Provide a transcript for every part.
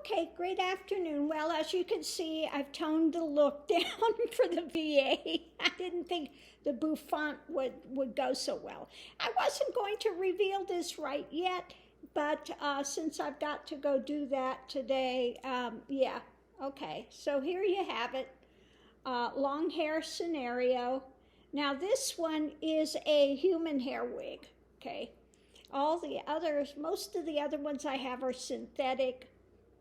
Okay, great afternoon. Well, as you can see, I've toned the look down for the VA. I didn't think the bouffant would go so well. I wasn't going to reveal this right yet, but since I've got to go do that today, yeah, okay. So here you have it, long hair scenario. Now this one is a human hair wig, okay? All the others, most of the other ones I have are synthetic,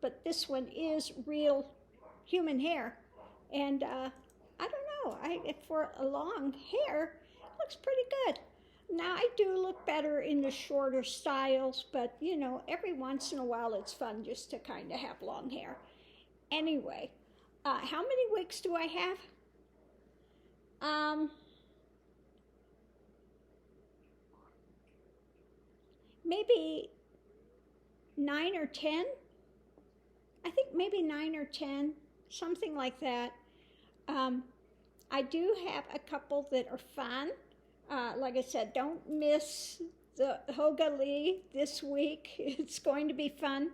but this one is real human hair. And I don't know, for a long hair, it looks pretty good. Now I do look better in the shorter styles, but you know, every once in a while it's fun just to kind of have long hair. Anyway, how many wigs do I have? Maybe 9 or 10. I think maybe 9 or 10, something like that. I do have a couple that are fun. Like I said, don't miss the Hoga Lee this week. It's going to be fun.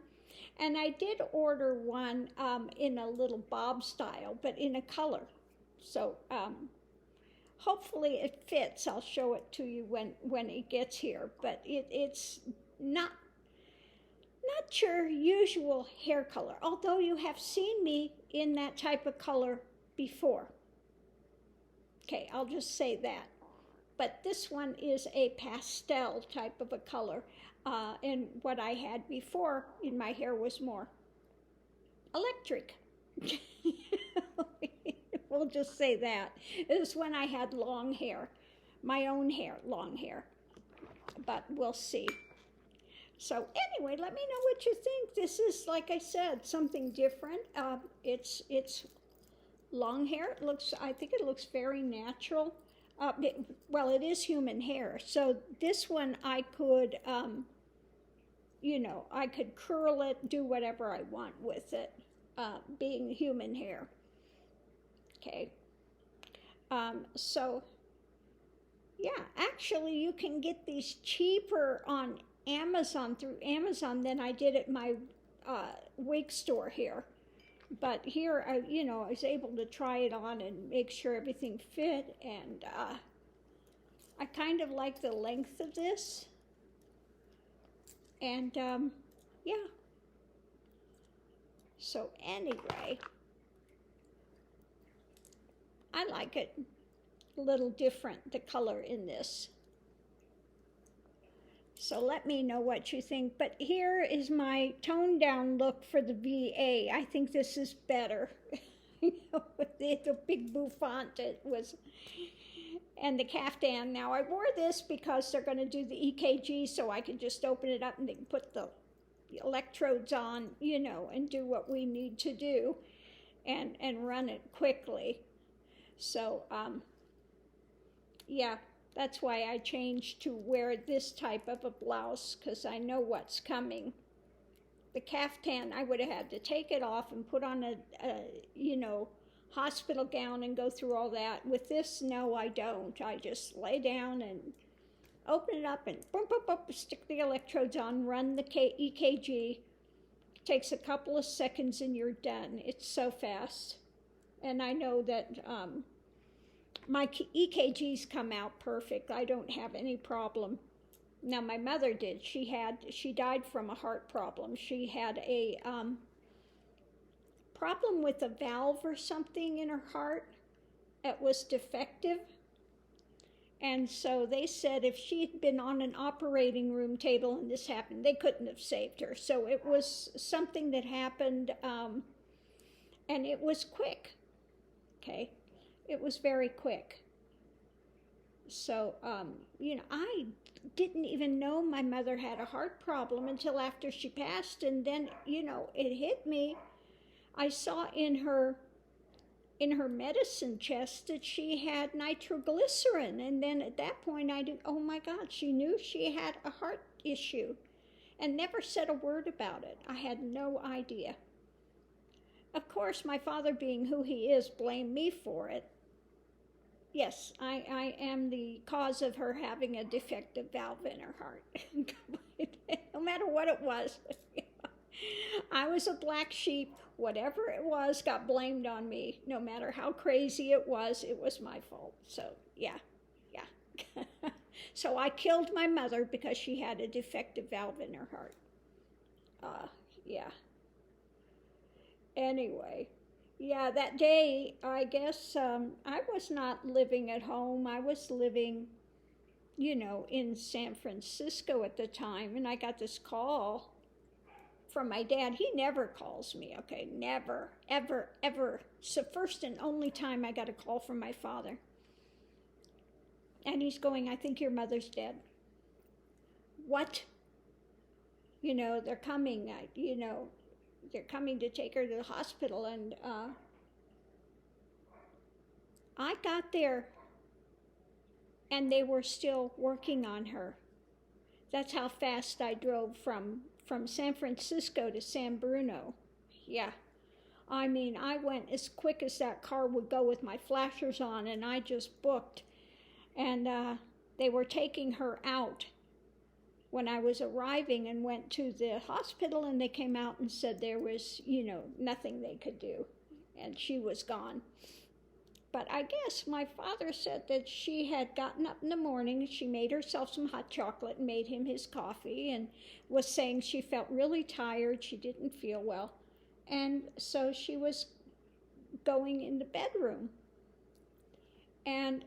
And I did order one in a little bob style, but in a color. So hopefully it fits. I'll show it to you when it gets here. But it's not your usual hair color, although you have seen me in that type of color before. Okay, I'll just say that. But this one is a pastel type of a color, and what I had before in my hair was more electric. We'll just say that. This is when I had long hair, my own hair, long hair. But we'll see. So anyway, let me know what you think. This is, like I said, something different. It's long hair. I think it looks very natural. Well, it is human hair. So this one I could, I could curl it, do whatever I want with it, being human hair. Okay. So, yeah, actually you can get these cheaper on Amazon, through Amazon, than I did at my wig store here. But here, I was able to try it on and make sure everything fit, and I kind of like the length of this. And yeah. So anyway, I like it a little different, the color in this. So let me know what you think. But here is my toned down look for the VA. I think this is better. The big bouffant it was, and the caftan. Now I wore this because they're going to do the EKG, so I can just open it up and they can put the electrodes on, and do what we need to do, and run it quickly. So yeah. That's why I changed to wear this type of a blouse, because I know what's coming. The caftan, I would have had to take it off and put on a hospital gown and go through all that. With this, no, I don't. I just lay down and open it up and boom, boom, boom, stick the electrodes on, run the EKG. It takes a couple of seconds and you're done. It's so fast. And I know that my EKGs come out perfect. I don't have any problem. Now my mother did. She died from a heart problem. She had a problem with a valve or something in her heart that was defective. And so they said if she'd been on an operating room table and this happened, they couldn't have saved her. So it was something that happened, and it was quick. Okay. It was very quick. So, I didn't even know my mother had a heart problem until after she passed. And then, it hit me. I saw in her medicine chest that she had nitroglycerin. And then at that point I did, oh my God, she knew she had a heart issue and never said a word about it. I had no idea. Of course, my father, being who he is, blamed me for it. Yes, I am the cause of her having a defective valve in her heart. No matter what it was. I was a black sheep. Whatever it was got blamed on me. No matter how crazy it was my fault. So, yeah, yeah. So I killed my mother because she had a defective valve in her heart. Yeah. Anyway, yeah, that day, I guess I was not living at home. I was living, in San Francisco at the time, and I got this call from my dad. He never calls me, okay? Never, ever, ever. It's the first and only time I got a call from my father. And he's going, I think your mother's dead. What? They're coming, they're coming to take her to the hospital. And I got there, and they were still working on her. That's how fast I drove from San Francisco to San Bruno. Yeah. I mean, I went as quick as that car would go with my flashers on, and I just booked. And they were taking her out when I was arriving, and went to the hospital, and they came out and said there was, nothing they could do, and she was gone. But I guess my father said that she had gotten up in the morning, she made herself some hot chocolate and made him his coffee, and was saying she felt really tired, she didn't feel well. And so she was going in the bedroom. And,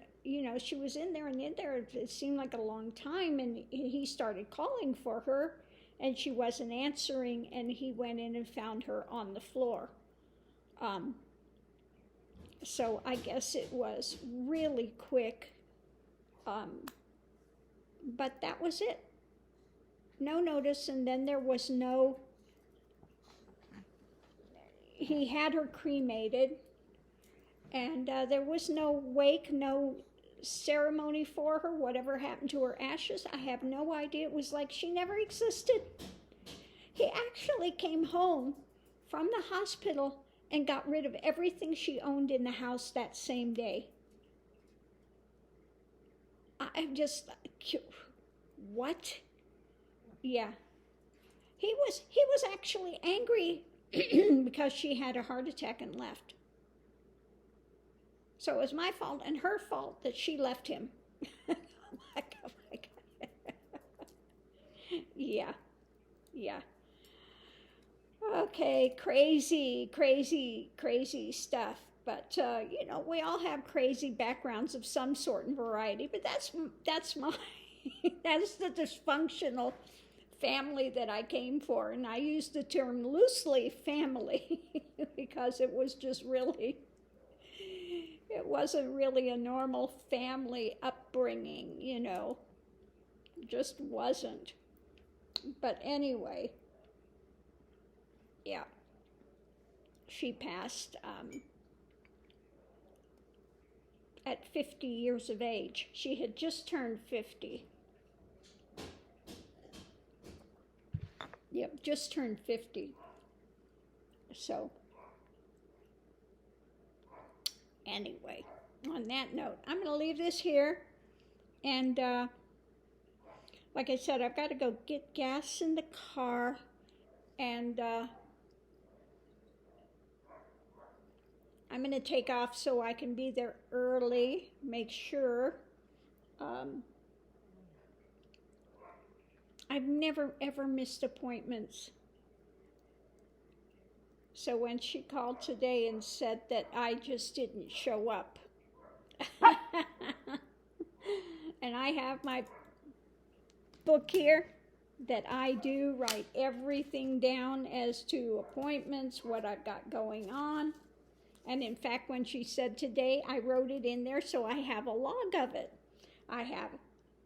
she was in there, and in there, it seemed like a long time, and he started calling for her, and she wasn't answering, and he went in and found her on the floor. So I guess it was really quick, but that was it. No notice, and then there was he had her cremated, and there was no wake, no ceremony for her. Whatever happened to her ashes, I have no idea. It was like she never existed. He actually came home from the hospital and got rid of everything she owned in the house that same day. I'm just, what? Yeah. He was actually angry because she had a heart attack and left. So it was my fault and her fault that she left him. Oh my God. Yeah. Okay, crazy stuff. But we all have crazy backgrounds of some sort and variety. But that's my that's the dysfunctional family that I came for, and I use the term loosely family because it wasn't really a normal family upbringing, just wasn't. But anyway, yeah, she passed at 50 years of age. She had just turned 50. Yep, just turned 50. So, anyway, on that note, I'm going to leave this here. And like I said, I've got to go get gas in the car. And I'm going to take off so I can be there early, make sure. I've never, ever missed appointments. So when she called today and said that I just didn't show up, and I have my book here that I do write everything down as to appointments, what I've got going on. And in fact, when she said today, I wrote it in there, so I have a log of it. I have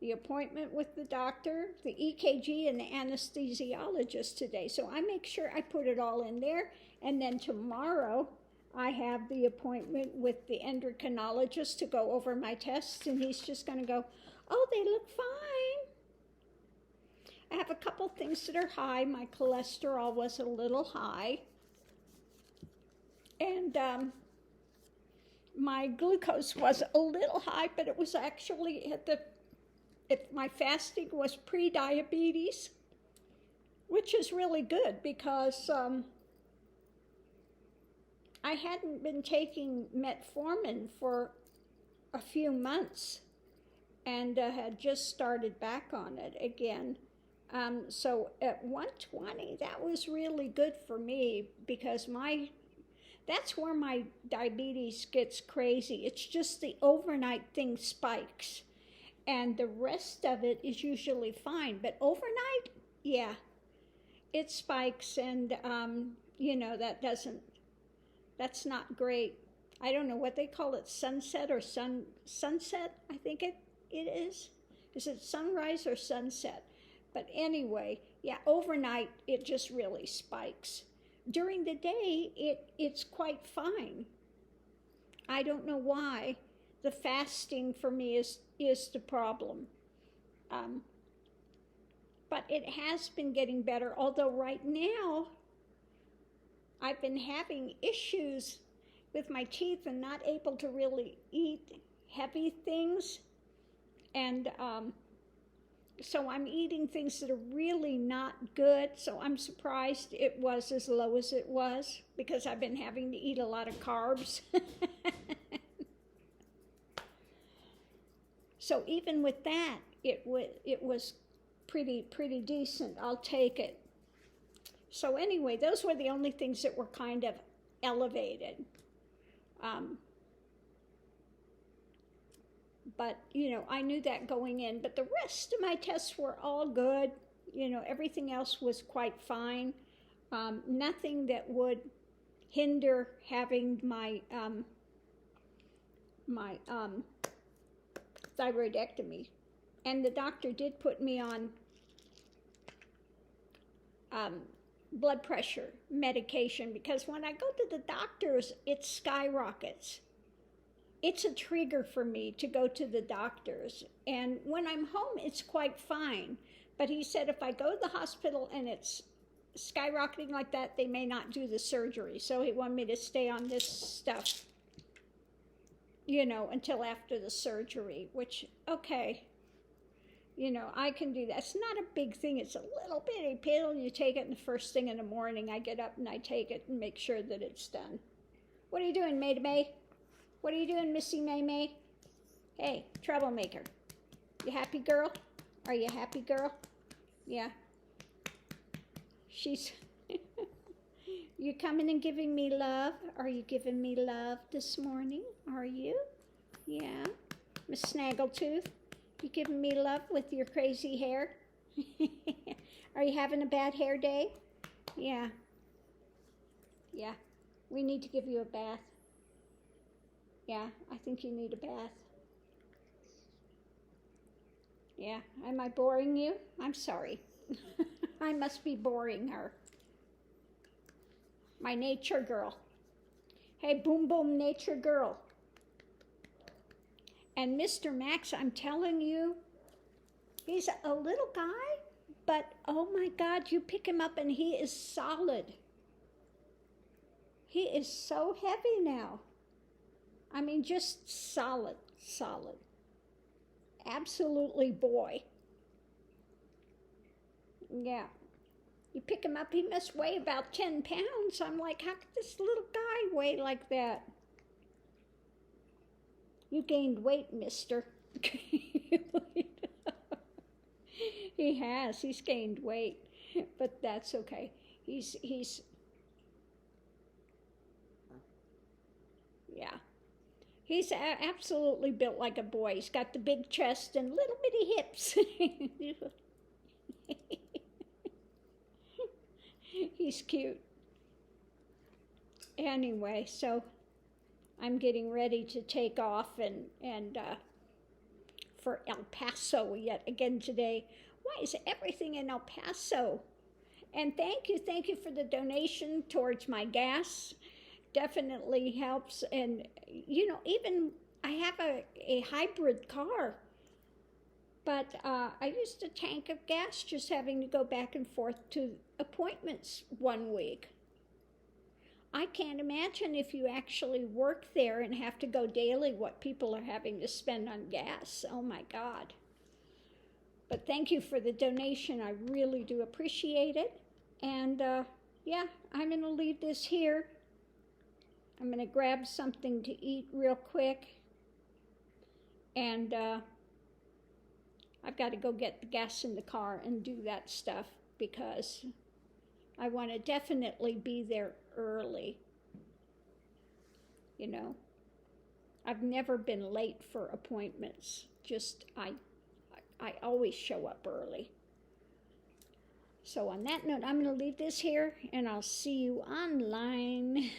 the appointment with the doctor, the EKG, and the anesthesiologist today. So I make sure I put it all in there. And then tomorrow, I have the appointment with the endocrinologist to go over my tests, and he's just going to go, oh, they look fine. I have a couple things that are high. My cholesterol was a little high. And my glucose was a little high, but it was actually if my fasting was pre-diabetes, which is really good because I hadn't been taking metformin for a few months and had just started back on it again. So at 120, that was really good for me because that's where my diabetes gets crazy. It's just the overnight thing spikes, and the rest of it is usually fine. But overnight, yeah, it spikes, and that's not great. I don't know what they call it, sunset or sunset, I think it is. Is it sunrise or sunset? But anyway, yeah, overnight it just really spikes. During the day, it's quite fine. I don't know why. The fasting for me is the problem. But it has been getting better, although right now I've been having issues with my teeth and not able to really eat heavy things. And so I'm eating things that are really not good. So I'm surprised it was as low as it was because I've been having to eat a lot of carbs. So even with that, it was pretty decent. I'll take it. So anyway, those were the only things that were kind of elevated. But, I knew that going in. But the rest of my tests were all good. Everything else was quite fine. Nothing that would hinder having my thyroidectomy. And the doctor did put me on blood pressure medication because when I go to the doctors, it skyrockets. It's a trigger for me to go to the doctors. And when I'm home, it's quite fine. But he said if I go to the hospital and it's skyrocketing like that, they may not do the surgery. So he wanted me to stay on this stuff, until after the surgery, which, okay, I can do that. It's not a big thing. It's a little bitty pill. You take it the first thing in the morning. I get up and I take it and make sure that it's done. What are you doing, May? What are you doing, Missy May? Hey, troublemaker. You happy, girl? Are you happy, girl? Yeah. She's... You coming and giving me love? Are you giving me love this morning? Are you? Yeah. Miss Snaggletooth, you giving me love with your crazy hair? Are you having a bad hair day? Yeah. Yeah. We need to give you a bath. Yeah, I think you need a bath. Yeah, am I boring you? I'm sorry. I must be boring her. My nature girl. Hey, boom, boom, nature girl. And Mr. Max, I'm telling you, he's a little guy, but oh my God, you pick him up and he is solid. He is so heavy now. I mean, just solid. Absolutely boy. Yeah. You pick him up, he must weigh about 10 pounds. I'm like, how could this little guy weigh like that? You gained weight, mister. He has. He's gained weight. But that's okay. He's yeah. He's absolutely built like a boy. He's got the big chest and little bitty hips. He's cute. Anyway, so I'm getting ready to take off and for El Paso yet again today. Why is everything in El Paso? And thank you for the donation towards my gas. Definitely helps. And, even I have a hybrid car, but I used a tank of gas just having to go back and forth to appointments 1 week. I can't imagine if you actually work there and have to go daily what people are having to spend on gas. Oh my God. But thank you for the donation. I really do appreciate it. And yeah, I'm going to leave this here. I'm going to grab something to eat real quick. And I've got to go get the gas in the car and do that stuff because I want to definitely be there early. You know, I've never been late for appointments. Just I always show up early. So on that note, I'm going to leave this here and I'll see you online.